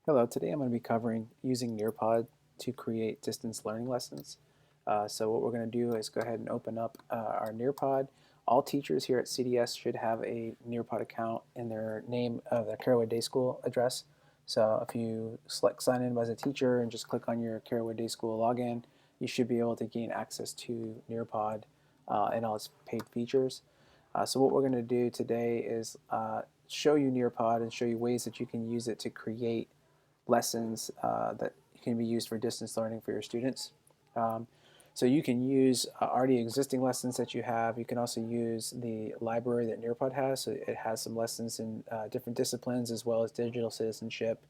Hello, today I'm going to be covering using Nearpod to create distance learning lessons. So what we're going to do is go ahead and open up our Nearpod. All teachers here at CDS should have a Nearpod account in their name of their Caraway Day School address. So if you select sign in as a teacher and just click on your Caraway Day School login, you should be able to gain access to Nearpod and all its paid features. So what we're going to do today is show you Nearpod and show you ways that you can use it to create lessons that can be used for distance learning for your students. Um, so you can use already existing lessons that you have. You can also use the library that Nearpod has. So it has some lessons in different disciplines as well as digital citizenship,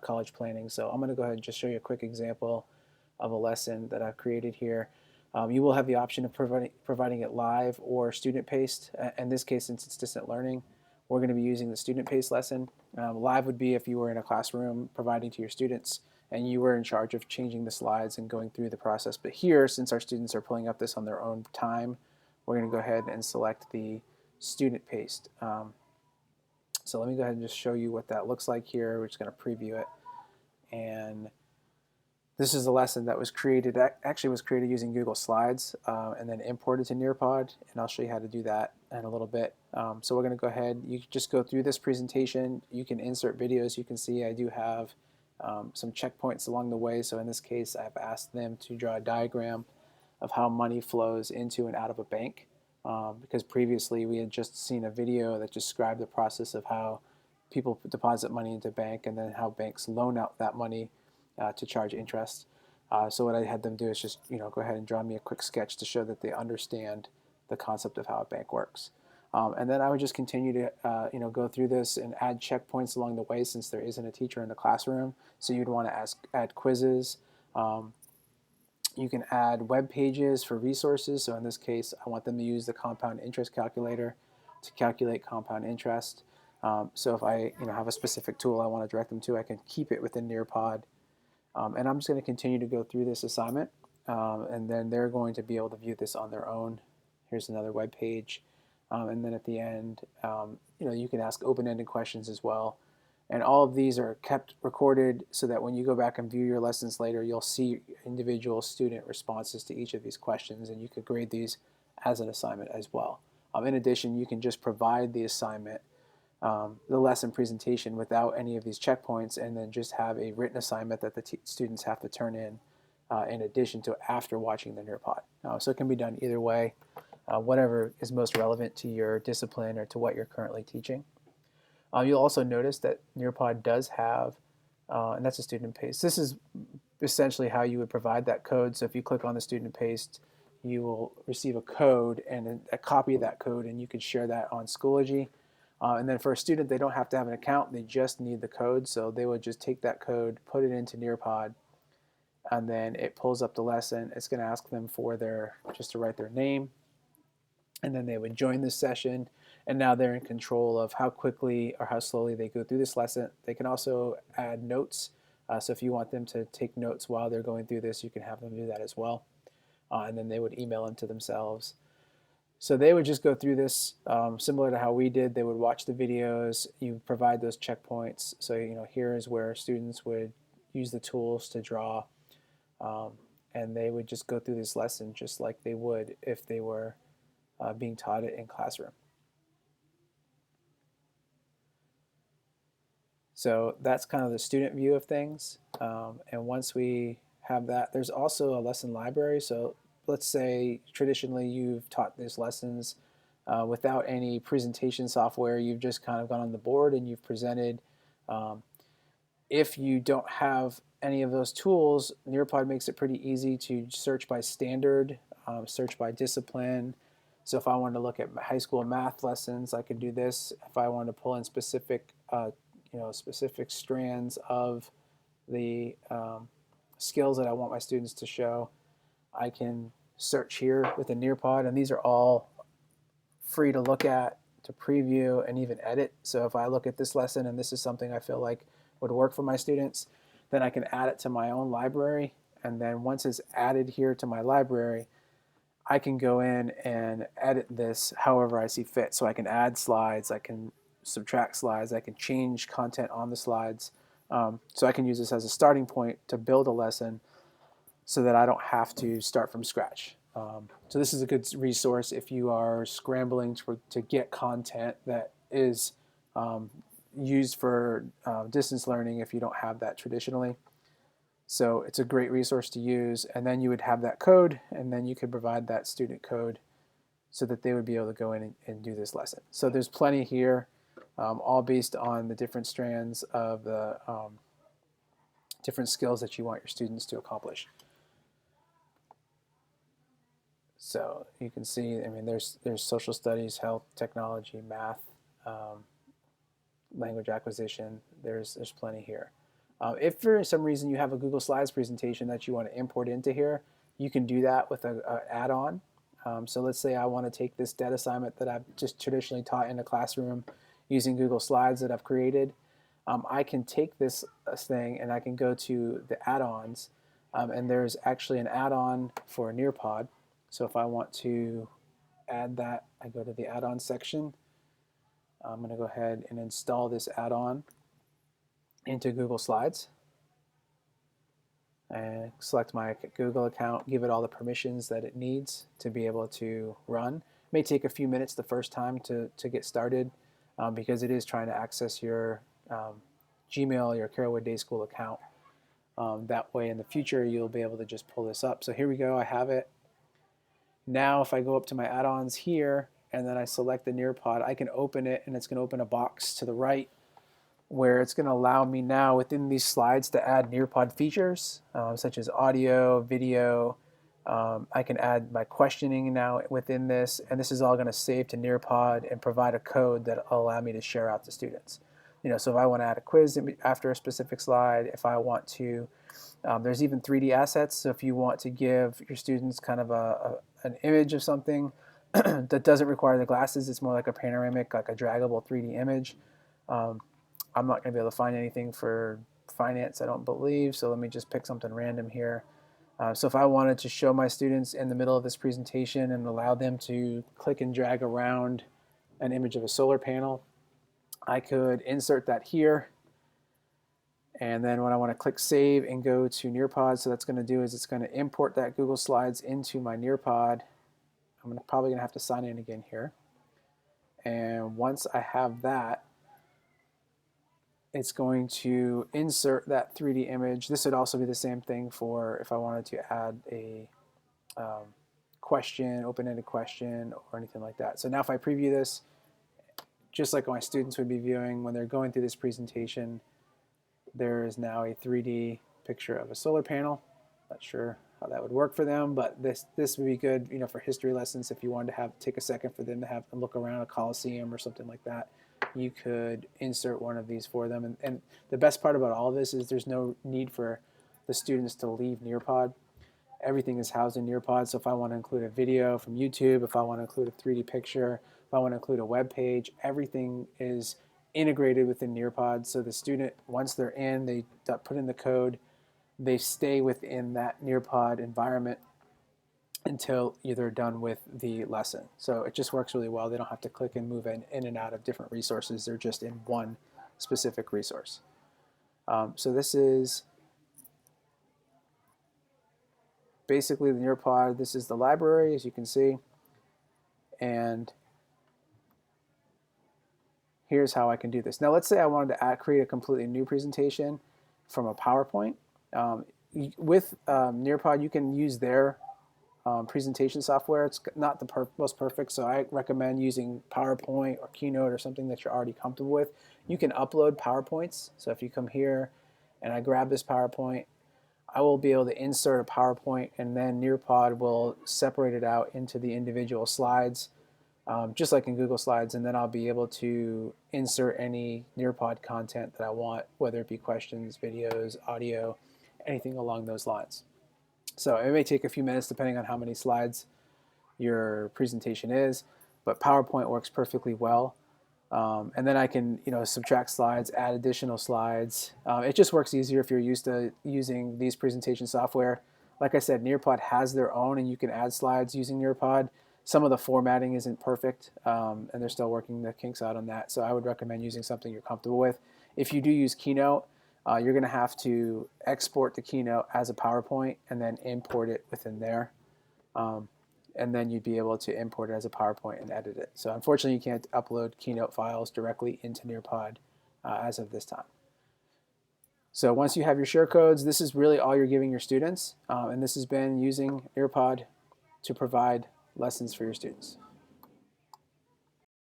college planning. So I'm going to go ahead and just show you a quick example of a lesson that I've created here. You will have the option of providing it live or student-paced. In this case, since it's distant learning, we're going to be using the student-paced lesson. Live would be if you were in a classroom providing to your students and you were in charge of changing the slides and going through the process. But here, since our students are pulling up this on their own time, we're going to go ahead and select the student-paced. So let me go ahead and just show you what that looks like here. We're just going to preview it. And this is a lesson that was created, actually was created using Google Slides and then imported to Nearpod, and I'll show you how to do that in a little bit. So we're going to go ahead, you can just go through this presentation, you can insert videos. You can see I do have some checkpoints along the way. So in this case, I've asked them to draw a diagram of how money flows into and out of a bank, because previously we had just seen a video that described the process of how people deposit money into a bank and then how banks loan out that money to charge interest. So what I had them do is just go ahead and draw me a quick sketch to show that they understand the concept of how a bank works. And then I would just continue to go through this and add checkpoints along the way, since there isn't a teacher in the classroom. So you'd want to add quizzes. You can add web pages for resources. So in this case, I want them to use the compound interest calculator to calculate compound interest. So if I have a specific tool I want to direct them to, I can keep it within Nearpod. And I'm just going to continue to go through this assignment, and then they're going to be able to view this on their own. Here's another web page. And then at the end, you can ask open-ended questions as well. And all of these are kept recorded so that when you go back and view your lessons later, you'll see individual student responses to each of these questions, and you could grade these as an assignment as well. In addition, you can just provide the assignment, the lesson presentation, without any of these checkpoints, and then just have a written assignment that the students have to turn in addition to after watching the Nearpod. So it can be done either way, whatever is most relevant to your discipline or to what you're currently teaching. You'll also notice that Nearpod does have, and that's a student paste. This is essentially how you would provide that code. So if you click on the student paste, you will receive a code and a copy of that code, and you can share that on Schoology. And then for a student, they don't have to have an account, they just need the code. So they would just take that code, put it into Nearpod, and then it pulls up the lesson. It's going to ask them for just to write their name, and then they would join this session, and now they're in control of how quickly or how slowly they go through this lesson. They can also add notes. So if you want them to take notes while they're going through this, you can have them do that as well. And then they would email them to themselves. So they would just go through this similar to how we did. They would watch the videos. You provide those checkpoints. So here is where students would use the tools to draw, and they would just go through this lesson just like they would if they were being taught it in classroom. So that's kind of the student view of things. And once we have that, there's also a lesson library. So let's say traditionally you've taught these lessons without any presentation software. You've just kind of gone on the board and you've presented. If you don't have any of those tools, Nearpod makes it pretty easy to search by standard, search by discipline. So if I wanted to look at high school math lessons, I could do this. If I wanted to pull in specific specific strands of the skills that I want my students to show, I can search here with the Nearpod, and these are all free to look at, to preview, and even edit. So if I look at this lesson and this is something I feel like would work for my students, then I can add it to my own library, and then once it's added here to my library, I can go in and edit this however I see fit. So I can add slides, I can subtract slides, I can change content on the slides. So I can use this as a starting point to build a lesson so that I don't have to start from scratch. So this is a good resource if you are scrambling to get content that is used for distance learning if you don't have that traditionally. So it's a great resource to use, and then you would have that code, and then you could provide that student code so that they would be able to go in and do this lesson. So there's plenty here, all based on the different strands of the different skills that you want your students to accomplish. So you can see, I mean, there's social studies, health, technology, math, language acquisition. There's plenty here. If for some reason you have a Google Slides presentation that you want to import into here, you can do that with an add-on. So let's say I want to take this debt assignment that I've just traditionally taught in a classroom using Google Slides that I've created. I can take this thing and I can go to the add-ons, and there's actually an add-on for Nearpod. So if I want to add that, I go to the add-on section. I'm going to go ahead and install this add-on into Google Slides and select my Google account, give it all the permissions that it needs to be able to run. It may take a few minutes the first time to get started because it is trying to access your Gmail, your Carrollwood Day School account. That way in the future you'll be able to just pull this up. So here we go, I have it. Now if I go up to my add-ons here and then I select the Nearpod, I can open it, and it's going to open a box to the right where it's going to allow me now within these slides to add Nearpod features such as audio, video. I can add my questioning now within this, and this is all going to save to Nearpod and provide a code that will allow me to share out to students. So if I want to add a quiz after a specific slide, if I want to, there's even 3D assets. So if you want to give your students kind of an image of something that doesn't require the glasses, it's more like a panoramic, like a draggable 3D image. I'm not going to be able to find anything for finance, I don't believe, so let me just pick something random here. So if I wanted to show my students in the middle of this presentation and allow them to click and drag around an image of a solar panel, I could insert that here. And then when I want to click Save and go to Nearpod, so that's going to do is it's going to import that Google Slides into my Nearpod. I'm probably going to have to sign in again here. And once I have that, it's going to insert that 3D image. This would also be the same thing for if I wanted to add a question, open-ended question, or anything like that. So now if I preview this, just like my students would be viewing when they're going through this presentation, there is now a 3D picture of a solar panel. Not sure how that would work for them, but this would be good, for history lessons if you wanted to take a second for them to have a look around a Coliseum or something like that. You could insert one of these for them. And the best part about all of this is there's no need for the students to leave Nearpod. Everything is housed in Nearpod, so if I want to include a video from YouTube, if I want to include a 3D picture, if I want to include a web page, everything is integrated within Nearpod. So the student, once they're in, they put in the code, they stay within that Nearpod environment until they're done with the lesson. So it just works really well. They don't have to click and move in and out of different resources. They're just in one specific resource. So this is basically the Nearpod. This is the library, as you can see. And here's how I can do this. Now let's say I wanted to create a completely new presentation from a PowerPoint. With Nearpod, you can use their presentation software. It's not the most perfect, so I recommend using PowerPoint or Keynote or something that you're already comfortable with. You can upload PowerPoints. So if you come here and I grab this PowerPoint, I will be able to insert a PowerPoint, and then Nearpod will separate it out into the individual slides, just like in Google Slides, and then I'll be able to insert any Nearpod content that I want, whether it be questions, videos, audio, anything along those lines. So it may take a few minutes depending on how many slides your presentation is, but PowerPoint works perfectly well. And then I can subtract slides, add additional slides. It just works easier if you're used to using these presentation software. Like I said, Nearpod has their own, and you can add slides using Nearpod. Some of the formatting isn't perfect, and they're still working the kinks out on that. So I would recommend using something you're comfortable with. If you do use Keynote, you're going to have to export the Keynote as a PowerPoint and then import it within there. And then you'd be able to import it as a PowerPoint and edit it. So unfortunately, you can't upload Keynote files directly into Nearpod as of this time. So once you have your share codes, this is really all you're giving your students. And this has been using Nearpod to provide lessons for your students.